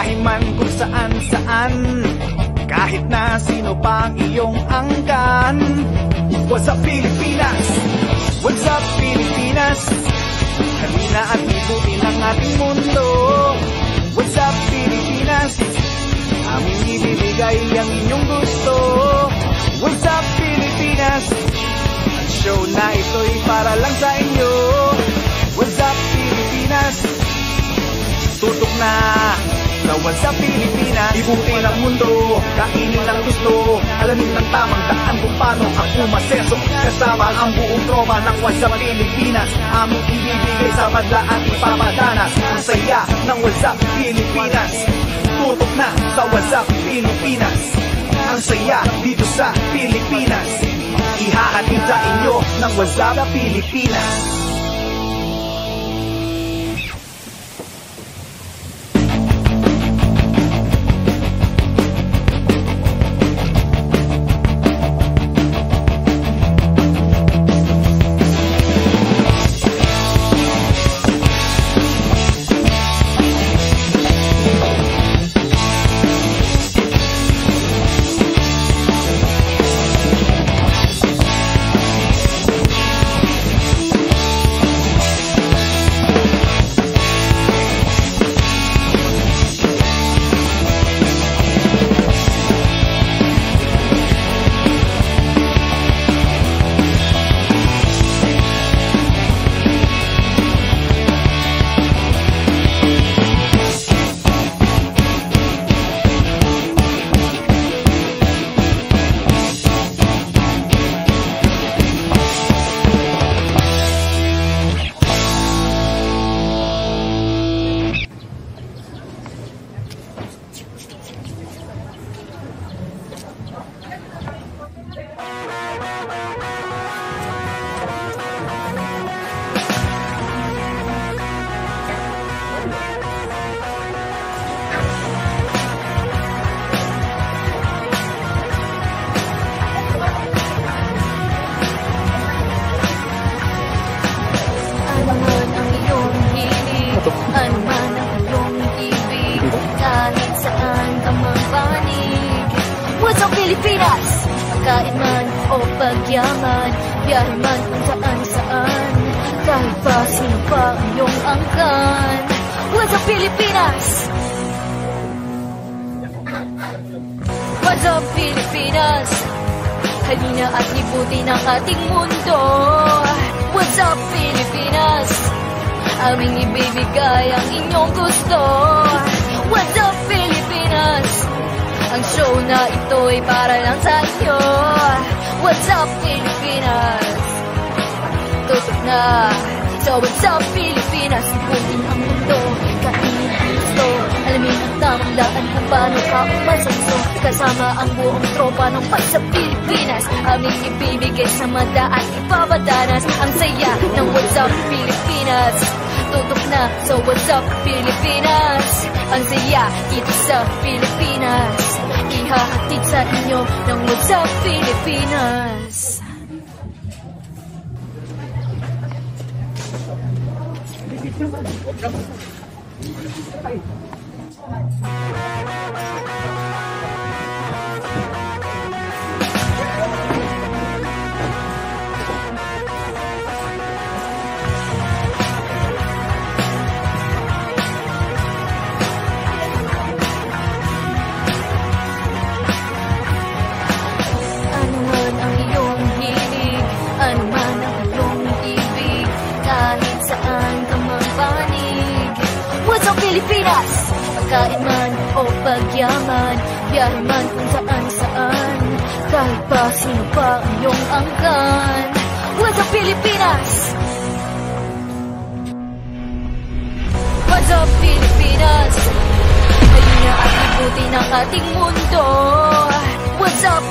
Biyahe man kung saan-saan, kahit na sino pang iyong angkan. What's up Pilipinas? What's up Pilipinas? Halina at libutin ang ating mundo. What's up Pilipinas? Aming ibibigay ang inyong gusto. What's up Pilipinas? Ang show na ito'y para lang sa inyo. What's up Pilipinas? Tutok na sa What's up Pilipinas. Ibutin ang mundo, kainin ang gusto, alamin ng tamang daan kung paano ako maseso. Kasama ang buong tropa ng What's up Pilipinas. Aming ibibigay sa madla at ipapadanas ang saya ng What's up Pilipinas. Tutok na sa What's up Pilipinas. Ang saya dito sa Pilipinas. Ihahatid sa inyo ng What's up Pilipinas. Ano man ang iyong ibig, kahit saan ka magpanig. What's up Pilipinas? Pagkain man o pagyaman, biyahe man kung saan-saan, kahit pa sino pa ang iyong angkan. What's up Pilipinas? What's up Pilipinas? Halina at libutin ang ating mundo. What's up Pilipinas? Aming ibibigay ang inyong gusto. What's up Pilipinas? Ang show na ito'y para lang sa inyo. What's up Pilipinas? Tutok na. So what's up Pilipinas? Ibutin ang mundo, kainin ang gusto, alamin ang tamang daan kung paano ka umasenso. Kasama ang buong tropa ng What's up Pilipinas. Aming ibibigay sa mada at ipapadanas ang saya ng What's up Pilipinas. Tutok na sa What's up Pilipinas. Ang saya dito sa Pilipinas. Ihahatid sa inyo ng What's up Pilipinas. Pilipinas, pagkain man o pagyaman, biyahe man kung saan-saan, kahit pa sino pa ang iyong angkan. What's up Pilipinas? What's up Pilipinas? Halina at libutin ang ating mundo. What's up